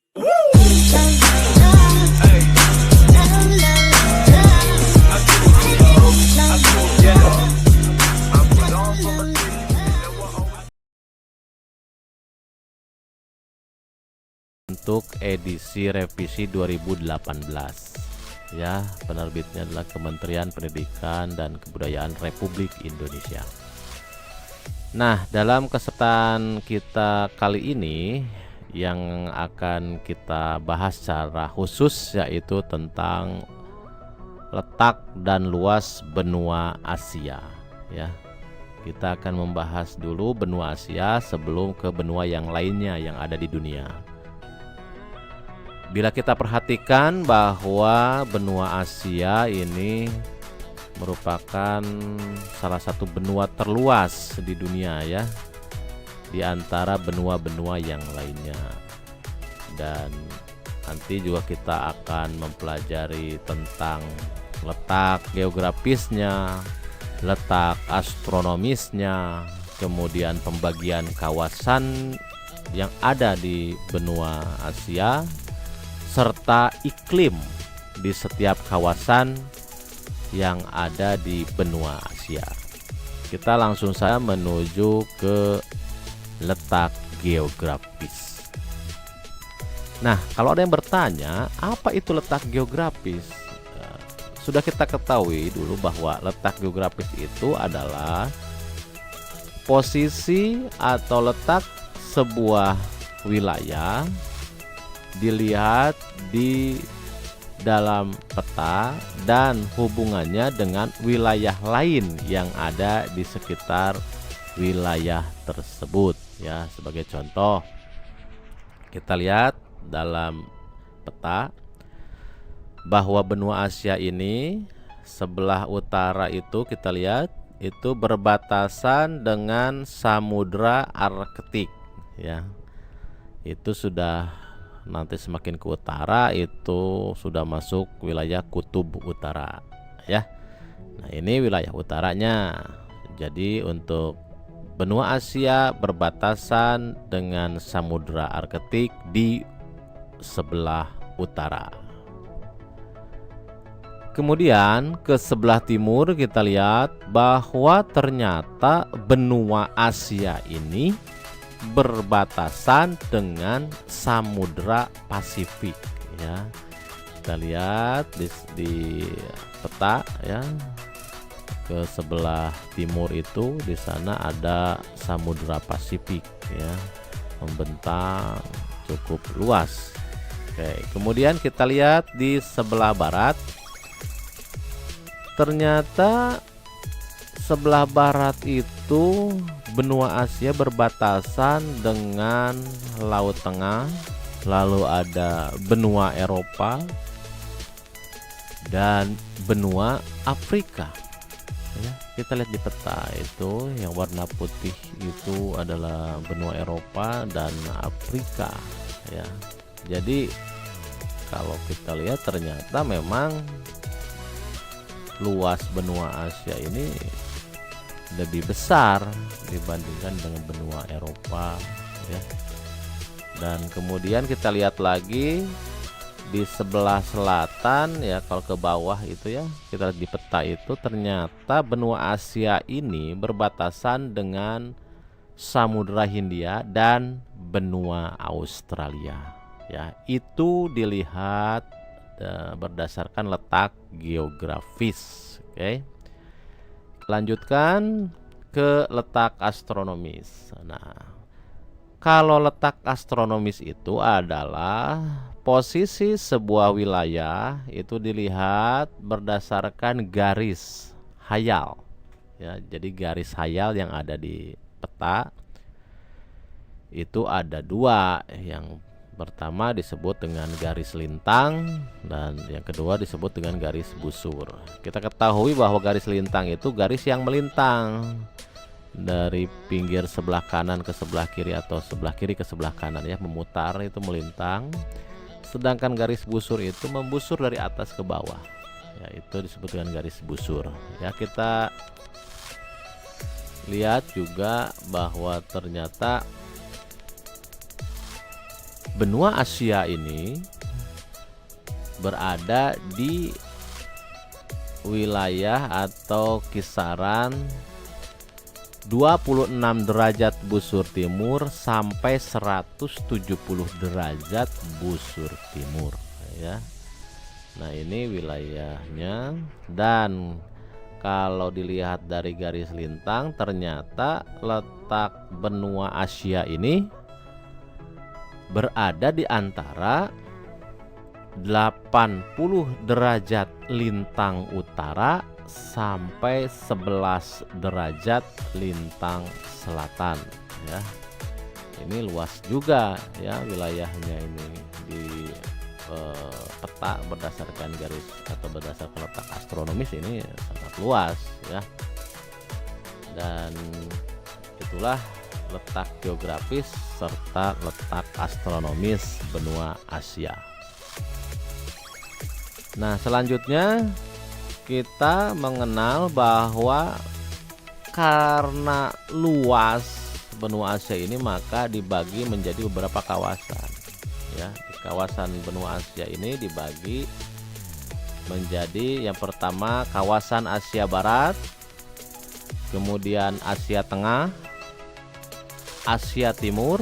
Untuk edisi revisi 2018 ya, penerbitnya adalah Kementerian Pendidikan dan Kebudayaan Republik Indonesia. Nah, dalam kesempatan kita kali ini yang akan kita bahas secara khusus yaitu tentang letak dan luas benua Asia ya. Kita akan membahas dulu benua Asia sebelum ke benua yang lainnya yang ada di dunia. Bila kita perhatikan bahwa benua Asia ini merupakan salah satu benua terluas di dunia ya, di antara benua-benua yang lainnya. Dan nanti juga kita akan mempelajari tentang letak geografisnya, letak astronomisnya, kemudian pembagian kawasan yang ada di benua Asia, serta iklim di setiap kawasan yang ada di benua Asia. Kita langsung saja menuju ke letak geografis. Nah, kalau ada yang bertanya, apa itu letak geografis? Sudah kita ketahui dulu bahwa letak geografis itu adalah posisi atau letak sebuah wilayah dilihat di dalam peta dan hubungannya dengan wilayah lain yang ada di sekitar wilayah tersebut ya. Sebagai contoh, kita lihat dalam peta bahwa benua Asia ini sebelah utara itu kita lihat itu berbatasan dengan Samudra Arktik ya. Itu sudah nanti semakin ke utara itu sudah masuk wilayah kutub utara ya. Nah, ini wilayah utaranya. Jadi untuk benua Asia berbatasan dengan Samudra Arktik di sebelah utara. Kemudian ke sebelah timur kita lihat bahwa ternyata benua Asia ini berbatasan dengan Samudra Pasifik ya. Kita lihat di peta ya, ke sebelah timur itu di sana ada Samudra Pasifik ya, membentang cukup luas. Oke, kemudian kita lihat di sebelah barat, ternyata sebelah barat itu benua Asia berbatasan dengan Laut Tengah, lalu ada benua Eropa dan benua Afrika ya. Kita lihat di peta itu yang warna putih itu adalah benua Eropa dan Afrika ya. Jadi kalau kita lihat ternyata memang luas benua Asia ini lebih besar dibandingkan dengan benua Eropa ya. Dan kemudian kita lihat lagi di sebelah selatan ya, kalau ke bawah itu ya, kita lihat di peta itu ternyata benua Asia ini berbatasan dengan Samudra Hindia dan benua Australia ya. Itu dilihat berdasarkan letak geografis. Oke. Lanjutkan ke letak astronomis. Nah, kalau letak astronomis itu adalah posisi sebuah wilayah itu dilihat berdasarkan garis hayal ya. Jadi garis hayal yang ada di peta itu ada dua. Yang pertama disebut dengan garis lintang dan yang kedua disebut dengan garis busur. Kita ketahui bahwa garis lintang itu garis yang melintang dari pinggir sebelah kanan ke sebelah kiri atau sebelah kiri ke sebelah kanan ya, memutar itu melintang. Sedangkan garis busur itu membusur dari atas ke bawah ya, itu disebut dengan garis busur ya. Kita lihat juga bahwa ternyata benua Asia ini berada di wilayah atau kisaran 26 derajat busur timur sampai 170 derajat busur timur ya. Nah, ini wilayahnya, dan kalau dilihat dari garis lintang ternyata letak benua Asia ini berada di antara 80 derajat lintang utara sampai 11 derajat lintang selatan ya. Ini luas juga ya wilayahnya ini di peta berdasarkan garis atau berdasarkan letak astronomis ini sangat luas ya. Dan itulah letak geografis serta letak astronomis benua Asia. Nah, selanjutnya kita mengenal bahwa karena luas benua Asia ini maka dibagi menjadi beberapa kawasan ya. Di kawasan benua Asia ini dibagi menjadi yang pertama kawasan Asia Barat, kemudian Asia Tengah, Asia Timur,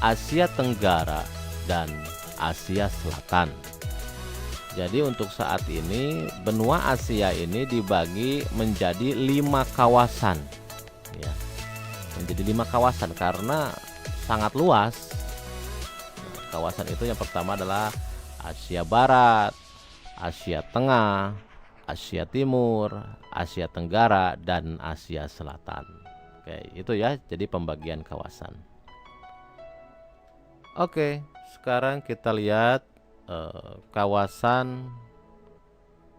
Asia Tenggara, dan Asia Selatan. Jadi untuk saat ini benua Asia ini dibagi menjadi 5 kawasan ya. Menjadi 5 kawasan karena sangat luas. Nah, kawasan itu yang pertama adalah Asia Barat, Asia Tengah, Asia Timur, Asia Tenggara, dan Asia Selatan. Oke, itu ya jadi pembagian kawasan. Oke, sekarang kita lihat kawasan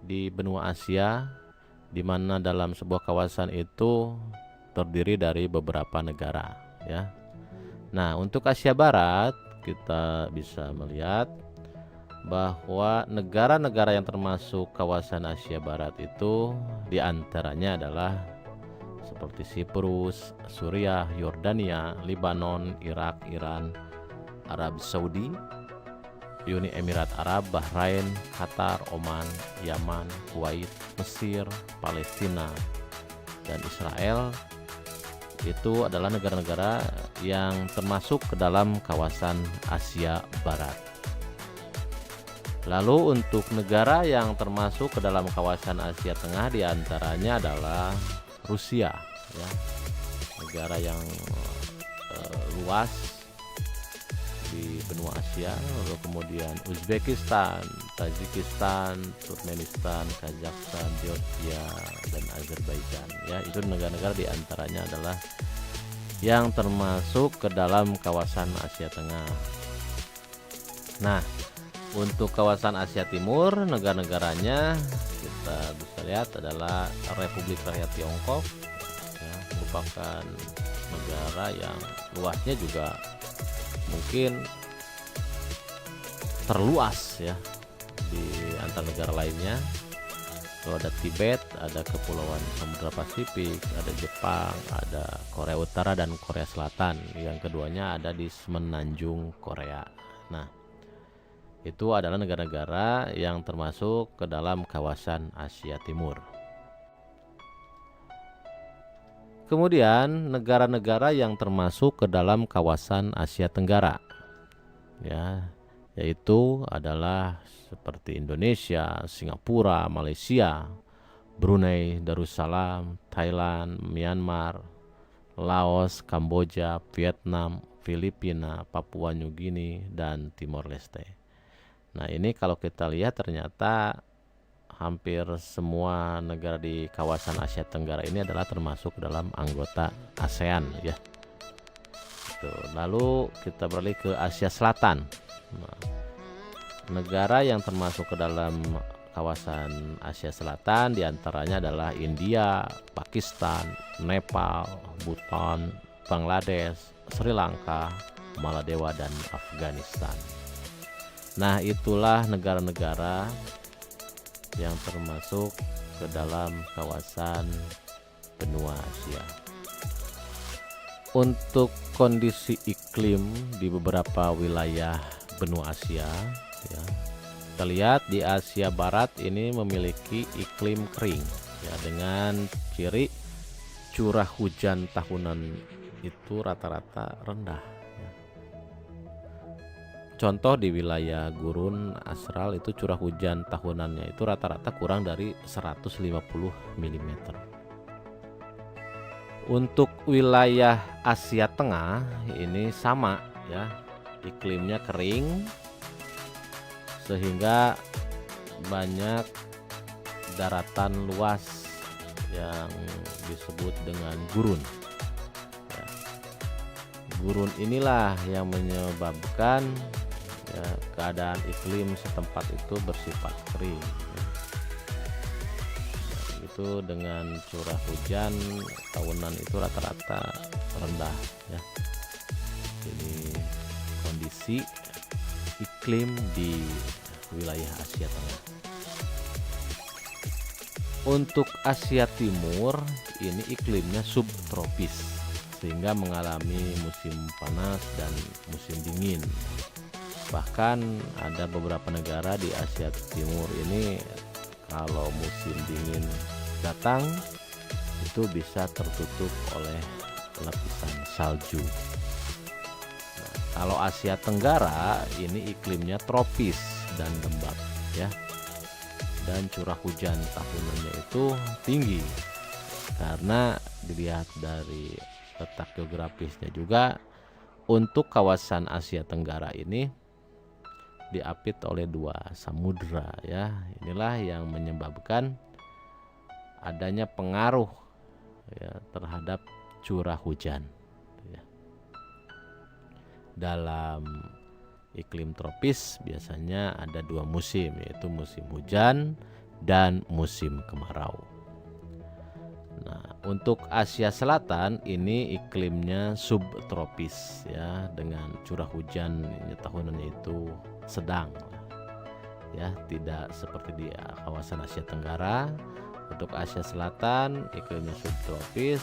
di benua Asia, di mana dalam sebuah kawasan itu terdiri dari beberapa negara ya. Nah, untuk Asia Barat kita bisa melihat bahwa negara-negara yang termasuk kawasan Asia Barat itu diantaranya adalah seperti Siprus, Suriah, Yordania, Lebanon, Irak, Iran, Arab Saudi, Uni Emirat Arab, Bahrain, Qatar, Oman, Yaman, Kuwait, Mesir, Palestina, dan Israel. Itu adalah negara-negara yang termasuk ke dalam kawasan Asia Barat. Lalu untuk negara yang termasuk ke dalam kawasan Asia Tengah diantaranya adalah Rusia ya. Negara yang luas di benua Asia, lalu kemudian Uzbekistan, Tajikistan, Turkmenistan, Kazakhstan, Georgia, dan Azerbaijan ya. Itu negara-negara diantaranya adalah yang termasuk ke dalam kawasan Asia Tengah. Nah, untuk kawasan Asia Timur, negara-negaranya kita bisa lihat adalah Republik Rakyat Tiongkok ya, merupakan negara yang luasnya juga mungkin terluas ya di antara negara lainnya. Kalau ada Tibet, ada Kepulauan Samudra Pasifik, ada Jepang, ada Korea Utara dan Korea Selatan. Yang keduanya ada di semenanjung Korea. Nah, itu adalah negara-negara yang termasuk ke dalam kawasan Asia Timur. Kemudian negara-negara yang termasuk ke dalam kawasan Asia Tenggara ya, yaitu adalah seperti Indonesia, Singapura, Malaysia, Brunei Darussalam, Thailand, Myanmar, Laos, Kamboja, Vietnam, Filipina, Papua New Guinea, dan Timor Leste. Nah, ini kalau kita lihat ternyata hampir semua negara di kawasan Asia Tenggara ini adalah termasuk dalam anggota ASEAN ya. Lalu kita beralih ke Asia Selatan. Nah, negara yang termasuk ke dalam kawasan Asia Selatan diantaranya adalah India, Pakistan, Nepal, Bhutan, Bangladesh, Sri Lanka, Maladewa, dan Afghanistan. Nah, itulah negara-negara yang termasuk ke dalam kawasan benua Asia. Untuk kondisi iklim di beberapa wilayah benua Asia, ya, kita lihat di Asia Barat ini memiliki iklim kering, ya, dengan ciri curah hujan tahunan itu rata-rata rendah, ya. Contoh di wilayah gurun Austral itu curah hujan tahunannya itu rata-rata kurang dari 150 mm. Untuk wilayah Asia Tengah ini sama, ya, iklimnya kering sehingga banyak daratan luas yang disebut dengan gurun, ya. Gurun inilah yang menyebabkan, ya, keadaan iklim setempat itu bersifat kering, ya. Itu dengan curah hujan tahunan itu rata-rata rendah, ya. Ini kondisi iklim di wilayah Asia Tengah. Untuk Asia Timur ini iklimnya subtropis sehingga mengalami musim panas dan musim dingin. Bahkan ada beberapa negara di Asia Timur ini kalau musim dingin datang itu bisa tertutup oleh lapisan salju. Nah, kalau Asia Tenggara ini iklimnya tropis dan lembab, ya, dan curah hujan tahunannya itu tinggi karena dilihat dari letak geografisnya juga. Untuk kawasan Asia Tenggara ini diapit oleh dua samudra, ya. Inilah yang menyebabkan adanya pengaruh, ya, terhadap curah hujan, ya. Dalam iklim tropis biasanya ada dua musim, yaitu musim hujan dan musim kemarau. Nah, untuk Asia Selatan ini iklimnya subtropis, ya, dengan curah hujan tahunannya itu sedang, ya, tidak seperti di kawasan Asia Tenggara. Untuk Asia Selatan iklimnya subtropis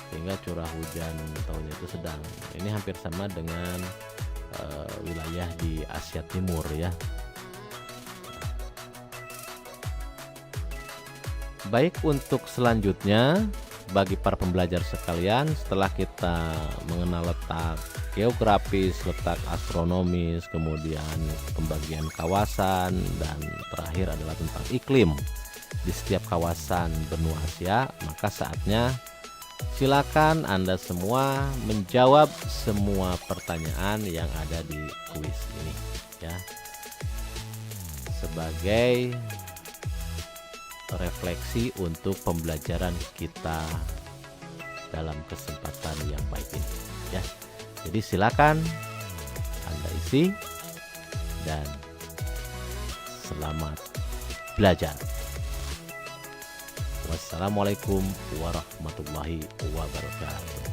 sehingga curah hujan tahunnya itu sedang. Ini hampir sama dengan wilayah di Asia Timur, ya. Baik, untuk selanjutnya bagi para pembelajar sekalian, setelah kita mengenal letak geografis, letak astronomis, kemudian pembagian kawasan, dan terakhir adalah tentang iklim di setiap kawasan benua Asia, maka saatnya silakan Anda semua menjawab semua pertanyaan yang ada di kuis ini, ya, sebagai refleksi untuk pembelajaran kita dalam kesempatan yang baik ini, ya. Jadi silakan Anda isi dan selamat belajar. Wassalamualaikum warahmatullahi wabarakatuh.